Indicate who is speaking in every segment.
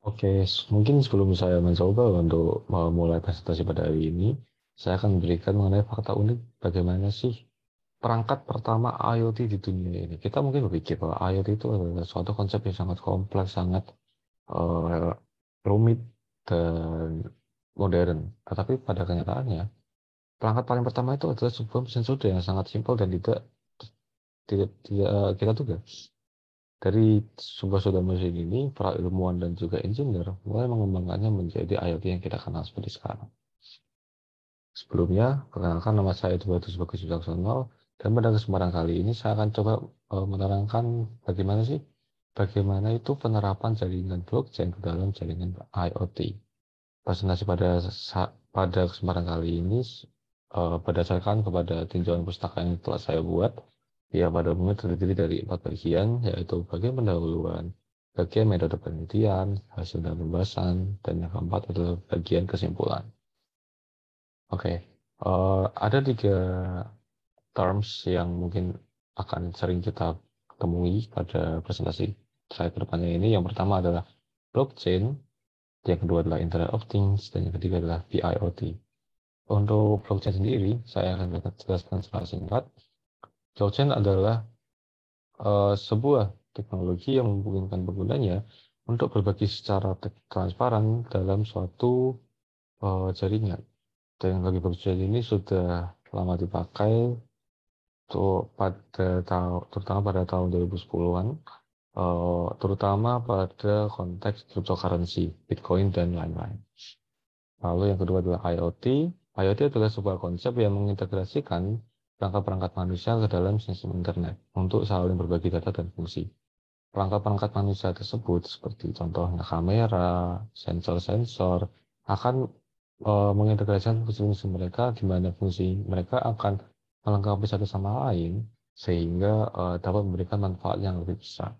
Speaker 1: Oke, mungkin sebelum saya mencoba untuk memulai presentasi pada hari ini, saya akan memberikan mengenai fakta unik bagaimana sih perangkat pertama IoT di dunia ini. Kita mungkin berpikir bahwa IoT itu adalah suatu konsep yang sangat kompleks, sangat eh, rumit dan modern. Tetapi pada kenyataannya, perangkat paling pertama itu adalah sebuah mesin sudah yang sangat simpel dan tidak kita duga. Dari sebuah sudah mesin ini, para ilmuwan dan juga engineer mulai mengembangkannya menjadi IoT yang kita kenal seperti sekarang. Sebelumnya, perkenalkan nama saya Eduardus Bagus Wicaksono, dan pada kesempatan kali ini saya akan coba menerangkan bagaimana itu penerapan jaringan blockchain ke dalam jaringan IoT. Presentasi pada kesempatan kali ini berdasarkan kepada tinjauan pustaka yang telah saya buat, ya pada umumnya terdiri dari 4 bagian, yaitu bagian pendahuluan, bagian metode penelitian, hasil dan pembahasan, dan yang keempat adalah bagian kesimpulan. Oke, ada 3 terms yang mungkin akan sering kita temui pada presentasi saya ke depannya ini. Yang pertama adalah blockchain, yang kedua adalah Internet of Things, dan yang ketiga adalah BIoT. Untuk blockchain sendiri, saya akan jelaskan secara singkat. Blockchain adalah sebuah teknologi yang memungkinkan penggunanya untuk berbagi secara transparan dalam suatu jaringan. Teknologi blockchain ini sudah lama dipakai terutama pada tahun 2010-an, terutama pada konteks cryptocurrency, Bitcoin, dan lain-lain. Lalu yang kedua adalah IoT. IoT adalah sebuah konsep yang mengintegrasikan perangkat-perangkat manusia ke dalam sistem internet untuk saling berbagi data dan fungsi. Perangkat-perangkat manusia tersebut seperti contohnya kamera, sensor-sensor akan mengintegrasikan fungsi-fungsi mereka di mana fungsi mereka akan melengkapi satu sama lain sehingga dapat memberikan manfaat yang lebih besar.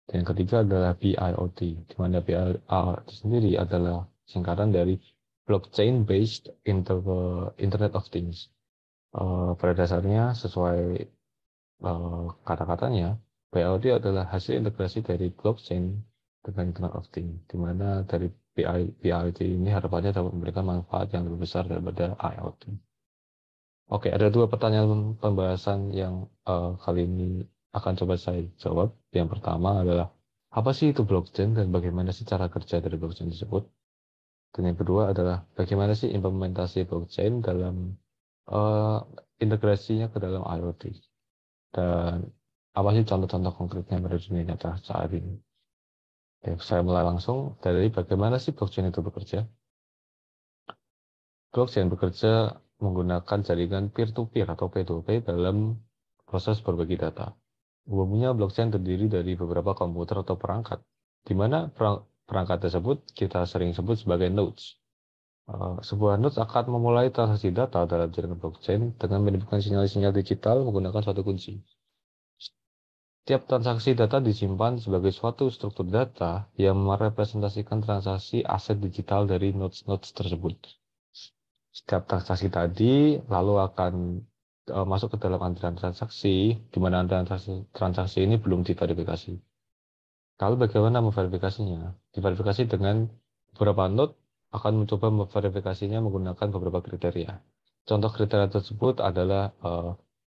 Speaker 1: Dan yang ketiga adalah BIoT, di mana BIoT sendiri adalah singkatan dari Blockchain Based Internet of Things. Pada dasarnya, sesuai kata-katanya, BIoT adalah hasil integrasi dari blockchain dengan Internet of Things, di mana dari BIoT ini harapannya dapat memberikan manfaat yang lebih besar daripada IoT. Oke, ada 2 pertanyaan pembahasan yang kali ini akan coba saya jawab. Yang pertama adalah, apa sih itu blockchain dan bagaimana sih cara kerja dari blockchain tersebut? Dan yang kedua adalah, bagaimana sih implementasi blockchain dalam eh, integrasinya ke dalam IoT? Dan apa sih contoh-contoh konkretnya pada dunia nyata saat ini? Oke, saya mulai langsung dari bagaimana sih blockchain itu bekerja. Blockchain bekerja menggunakan jaringan peer-to-peer atau P2P dalam proses berbagi data. Umumnya blockchain terdiri dari beberapa komputer atau perangkat, di mana perangkat tersebut kita sering sebut sebagai nodes. Sebuah nodes akan memulai transaksi data dalam jaringan blockchain dengan menimbulkan sinyal-sinyal digital menggunakan suatu kunci. Tiap transaksi data disimpan sebagai suatu struktur data yang merepresentasikan transaksi aset digital dari nodes-nodes tersebut. Setiap transaksi tadi lalu akan masuk ke dalam antrian transaksi, di mana antrian transaksi ini belum diverifikasi. Lalu bagaimana memverifikasinya? Diverifikasi dengan beberapa node akan mencoba memverifikasinya menggunakan beberapa kriteria. Contoh kriteria tersebut adalah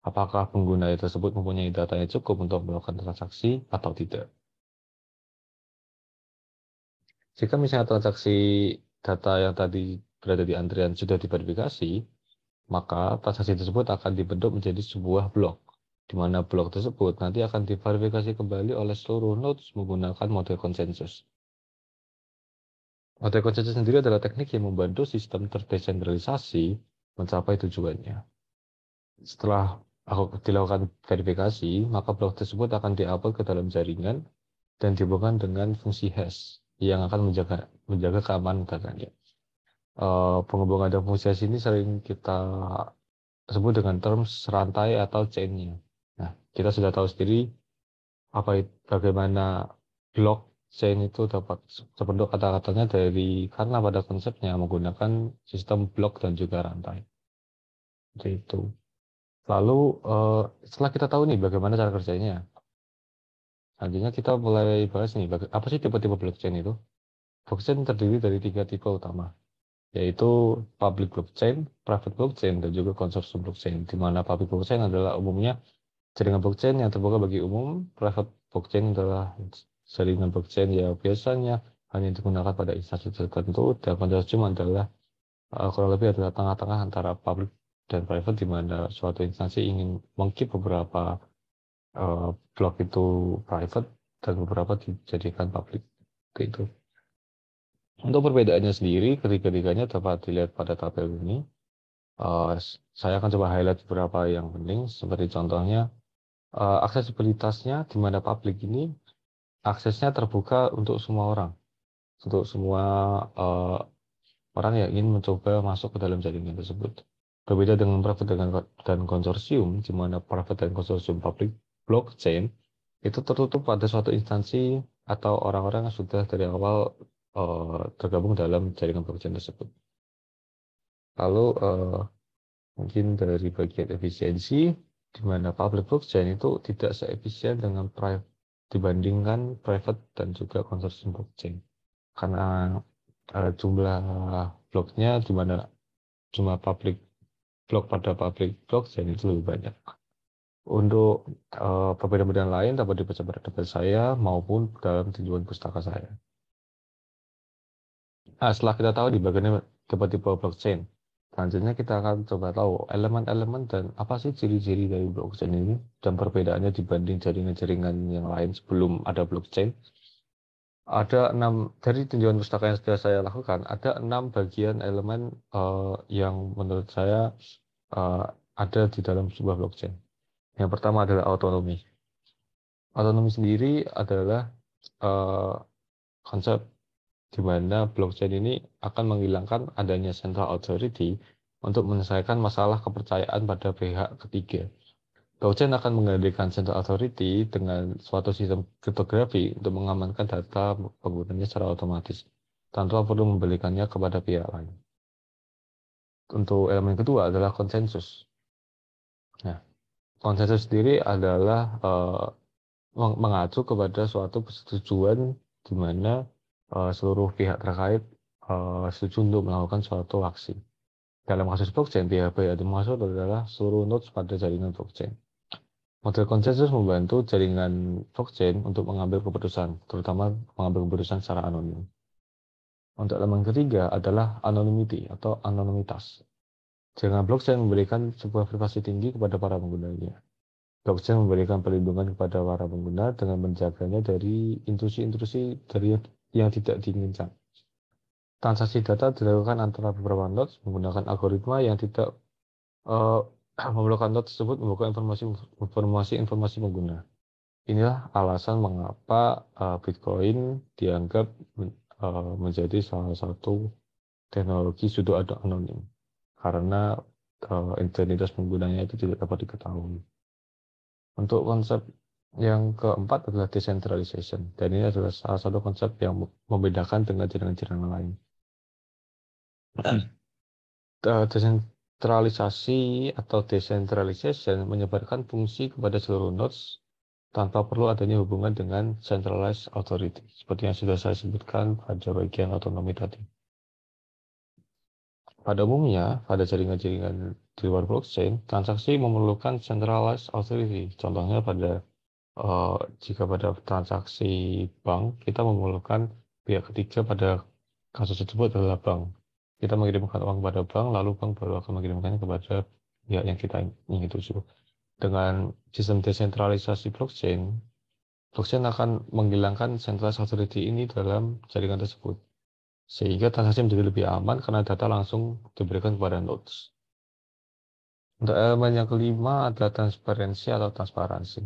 Speaker 1: apakah pengguna tersebut mempunyai data yang cukup untuk melakukan transaksi atau tidak. Jika misalnya transaksi data yang tadi berada di antrian sudah diverifikasi, maka transaksi tersebut akan dibentuk menjadi sebuah blok, di mana blok tersebut nanti akan diverifikasi kembali oleh seluruh nodes menggunakan model konsensus. Model konsensus sendiri adalah teknik yang membantu sistem terdesentralisasi mencapai tujuannya. Setelah dilakukan verifikasi, maka blok tersebut akan diupload ke dalam jaringan dan dihubungkan dengan fungsi hash yang akan menjaga keamanan datanya. Penghubungan dan fungsi hash ini sering kita sebut dengan terms rantai atau chain-nya. Nah, kita sudah tahu sendiri bagaimana blockchain itu dapat terbentuk kata-katanya karena pada konsepnya menggunakan sistem blok dan juga rantai. Seperti itu. Lalu setelah kita tahu nih bagaimana cara kerjanya, selanjutnya kita mulai bahas nih apa sih tipe-tipe blockchain itu. blockchain terdiri dari 3 tipe utama, yaitu public blockchain, private blockchain, dan juga konsorsium blockchain, di mana public blockchain adalah umumnya jaringan blockchain yang terbuka bagi umum. Private blockchain adalah jaringan blockchain yang biasanya hanya digunakan pada instansi tertentu, dan konsorsium adalah kurang lebih adalah tengah-tengah antara public dan private, di mana suatu instansi ingin mengkeep beberapa blok itu private dan beberapa dijadikan public. Itu. Untuk perbedaannya sendiri, ketiga-tiganya dapat dilihat pada tabel ini. Saya akan coba highlight beberapa yang penting, seperti contohnya aksesibilitasnya, di mana public ini aksesnya terbuka untuk semua orang, untuk semua orang yang ingin mencoba masuk ke dalam jaringan tersebut. Berbeda dengan private dan konsorsium, di mana private dan konsorsium public blockchain itu tertutup pada suatu instansi atau orang-orang yang sudah dari awal tergabung dalam jaringan blockchain tersebut. Lalu mungkin dari bagian efisiensi, di mana public blockchain itu tidak seefisien dengan dibandingkan private dan juga konsorsium blockchain, karena jumlah bloknya, di mana jumlah public blok pada public blockchain itu lebih banyak. Untuk perbedaan-perbedaan lain dapat dibaca pada tabel saya maupun dalam tinjauan pustaka saya. Nah, setelah kita tahu di bagian tipe-tipe blockchain, selanjutnya kita akan coba tahu elemen-elemen dan apa sih ciri-ciri dari blockchain ini dan perbedaannya dibanding jaringan-jaringan yang lain sebelum ada blockchain. Ada 6, dari tinjauan pustaka yang sudah saya lakukan, ada 6 bagian elemen yang menurut saya ada di dalam sebuah blockchain. Yang pertama adalah autonomi. Autonomi sendiri adalah konsep di mana blockchain ini akan menghilangkan adanya central authority untuk menyelesaikan masalah kepercayaan pada pihak ketiga. Blockchain akan menggantikan central authority dengan suatu sistem kriptografi untuk mengamankan data penggunanya secara otomatis, tanpa perlu memberikannya kepada pihak lain. Untuk elemen kedua adalah konsensus. Nah, konsensus sendiri adalah mengacu kepada suatu persetujuan di mana seluruh pihak terkait setuju untuk melakukan suatu aksi. Dalam kasus blockchain, pihak-pihak yang dimaksud adalah seluruh nodes pada jaringan blockchain. Model konsensus membantu jaringan blockchain untuk mengambil keputusan, terutama mengambil keputusan secara anonim. Untuk elemen ketiga adalah anonymity atau anonimitas. Jaringan blockchain memberikan sebuah privasi tinggi kepada para penggunanya. Blockchain memberikan perlindungan kepada para pengguna dengan menjaganya dari intrusi-intrusi yang tidak diinginkan. Transaksi data dilakukan antara beberapa nodes menggunakan algoritma yang tidak memerlukan node tersebut membuka informasi pengguna. Inilah alasan mengapa Bitcoin dianggap menjadi salah satu teknologi pseudo anonim, karena identitas penggunanya itu tidak dapat diketahui. Untuk konsep yang keempat adalah decentralization, dan ini adalah salah satu konsep yang membedakan dengan jaringan-jaringan lain. Desentralisasi atau decentralization menyebarkan fungsi kepada seluruh nodes tanpa perlu adanya hubungan dengan centralized authority, seperti yang sudah saya sebutkan pada bagian otonomi tadi. Pada umumnya, pada jaringan-jaringan di luar blockchain, transaksi memerlukan centralized authority. Contohnya jika pada transaksi bank, kita memerlukan pihak ketiga, pada kasus tersebut adalah bank. Kita mengirimkan uang kepada bank, lalu bank baru akan mengirimkannya kepada pihak yang kita ingin tuju. Dengan sistem desentralisasi blockchain akan menghilangkan centralized authority ini dalam jaringan tersebut, sehingga transaksi menjadi lebih aman karena data langsung diberikan kepada nodes. Untuk elemen yang kelima adalah transparansi atau transparansi.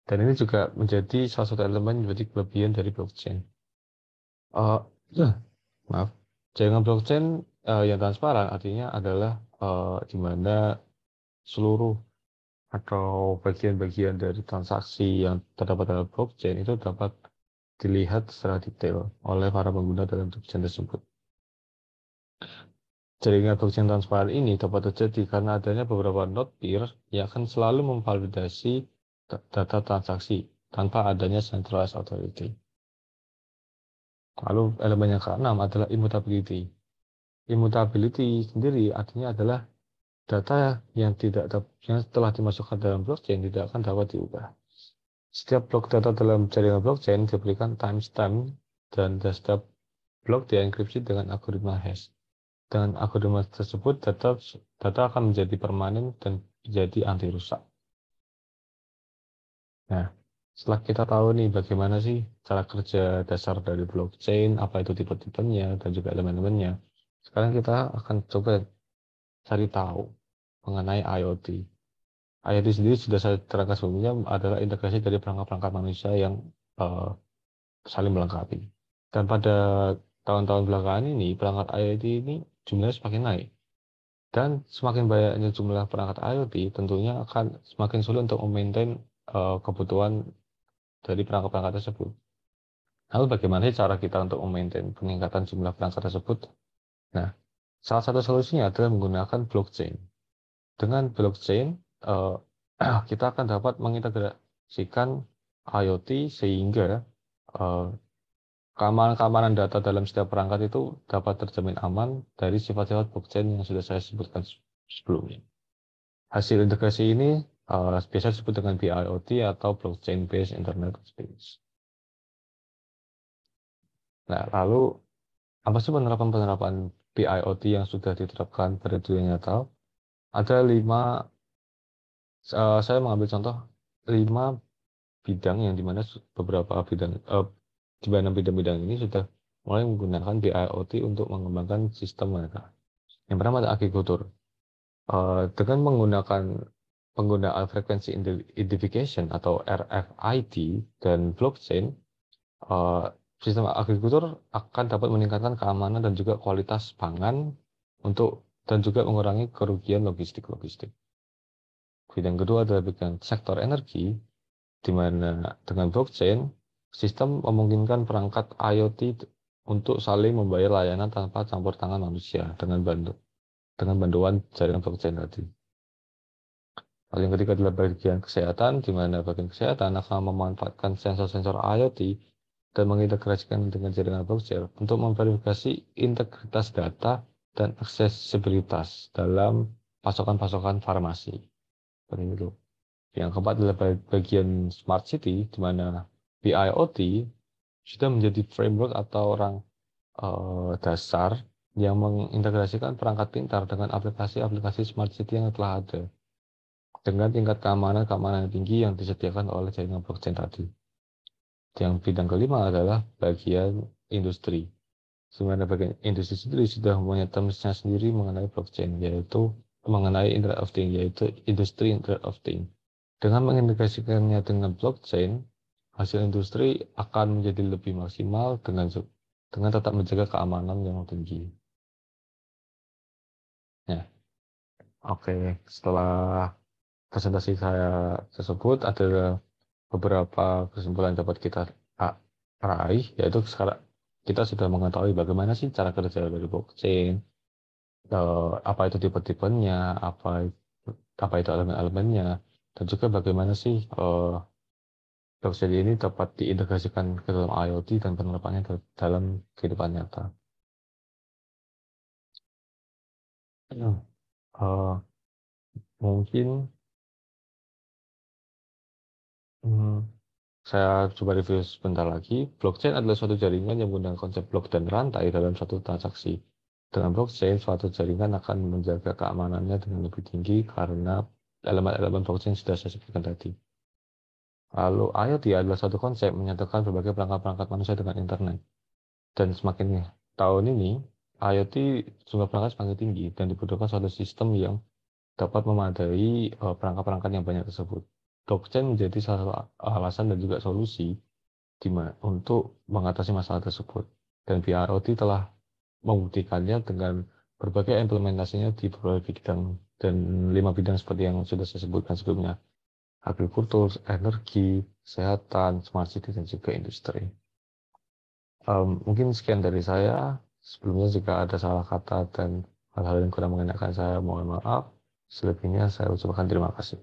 Speaker 1: Dan ini juga menjadi salah satu elemen menjadi kelebihan dari blockchain. Jaringan blockchain yang transparan artinya adalah di mana seluruh atau bagian-bagian dari transaksi yang terdapat dalam blockchain itu dapat dilihat secara detail oleh para pengguna dalam blockchain tersebut. Jaringan blockchain transparan ini dapat terjadi karena adanya beberapa node peer yang akan selalu memvalidasi data transaksi tanpa adanya centralized authority. Lalu elemen yang keenam adalah immutability. Immutability sendiri artinya adalah data yang telah dimasukkan dalam blockchain tidak akan dapat diubah. Setiap blok data dalam jaringan blockchain diberikan timestamp dan setiap blok dienkripsi dengan algoritma hash. Dengan algoritma tersebut, data akan menjadi permanen dan menjadi anti rusak. Nah, setelah kita tahu nih bagaimana sih cara kerja dasar dari blockchain, apa itu tipe-tipenya, dan juga elemen-elemennya, sekarang kita akan coba cari tahu mengenai IoT. IoT sendiri sudah saya terangkan sebelumnya adalah integrasi dari perangkat-perangkat manusia yang saling melengkapi. Dan pada tahun-tahun belakangan ini, perangkat IoT ini jumlahnya semakin naik. Dan semakin banyaknya jumlah perangkat IoT, tentunya akan semakin sulit untuk memaintain kebutuhan dari perangkat-perangkat tersebut. Lalu bagaimana sih cara kita untuk memaintain peningkatan jumlah perangkat tersebut? Nah, salah satu solusinya adalah menggunakan blockchain. Dengan blockchain, kita akan dapat mengintegrasikan IoT sehingga keamanan data dalam setiap perangkat itu dapat terjamin aman dari sifat-sifat blockchain yang sudah saya sebutkan sebelumnya. Hasil integrasi ini biasa disebut dengan BIoT atau Blockchain Based Internet of Things. Nah, lalu apa sih penerapan-penerapan BIoT yang sudah diterapkan pada dunia nyata? Ada 5, saya mengambil contoh 5 bidang yang dimana beberapa bidang, di mana bidang-bidang ini sudah mulai menggunakan BIoT untuk mengembangkan sistem mereka. Yang pertama adalah agrikultur. Dengan menggunakan penggunaan frekuensi identification atau RFID dan blockchain, sistem agrikultur akan dapat meningkatkan keamanan dan juga kualitas pangan dan juga mengurangi kerugian logistik. Bidang kedua adalah bidang sektor energi, di mana dengan blockchain, sistem memungkinkan perangkat IoT untuk saling membayar layanan tanpa campur tangan manusia dengan bantuan jaringan blockchain tadi. Lalu yang ketiga adalah bagian kesehatan, di mana bagian kesehatan akan memanfaatkan sensor-sensor IoT dan mengintegrasikan dengan jaringan blockchain untuk memverifikasi integritas data dan aksesibilitas dalam pasokan-pasokan farmasi. Seperti itu. Yang keempat adalah bagian smart city, di mana BIoT sudah menjadi framework atau dasar yang mengintegrasikan perangkat pintar dengan aplikasi-aplikasi smart city yang telah ada, dengan tingkat keamanan yang tinggi yang disediakan oleh jaringan blockchain tadi. Yang bidang kelima adalah bagian industri. Sebenarnya bagian industri sendiri sudah mempunyai termsnya sendiri mengenai blockchain, yaitu mengenai Internet of Things, yaitu industri Internet of Things. Dengan mengintegrasikannya dengan blockchain, hasil industri akan menjadi lebih maksimal dengan tetap menjaga keamanan yang tinggi. Ya, oke. Setelah presentasi saya tersebut, ada beberapa kesimpulan dapat kita raih, yaitu sekarang kita sudah mengetahui bagaimana sih cara kerja dari blockchain, apa itu tipe-tipenya, apa itu elemen-elemennya, dan juga bagaimana sih blockchain ini dapat diintegrasikan ke dalam IoT dan penerapannya dalam kehidupan nyata. Mungkin saya coba review sebentar lagi. Blockchain adalah suatu jaringan yang menggunakan konsep blok dan rantai dalam suatu transaksi. Dengan blockchain, suatu jaringan akan menjaga keamanannya dengan lebih tinggi karena elemen-elemen blockchain sudah saya sebutkan tadi. Lalu IoT adalah suatu konsep menyatukan berbagai perangkat-perangkat manusia dengan internet. Dan semakin tahun ini, IoT jumlah perangkat semakin tinggi dan dibutuhkan suatu sistem yang dapat memadai perangkat-perangkat yang banyak tersebut. Blockchain menjadi salah satu alasan dan juga solusi untuk mengatasi masalah tersebut. Dan BIoT telah membuktikannya dengan berbagai implementasinya di berbagai bidang, dan 5 bidang seperti yang sudah saya sebutkan sebelumnya: agrikultur, energi, kesehatan, smart city, dan juga industri. Mungkin sekian dari saya. Sebelumnya jika ada salah kata dan hal-hal yang kurang mengenakan, saya mohon maaf. Selebihnya saya ucapkan terima kasih.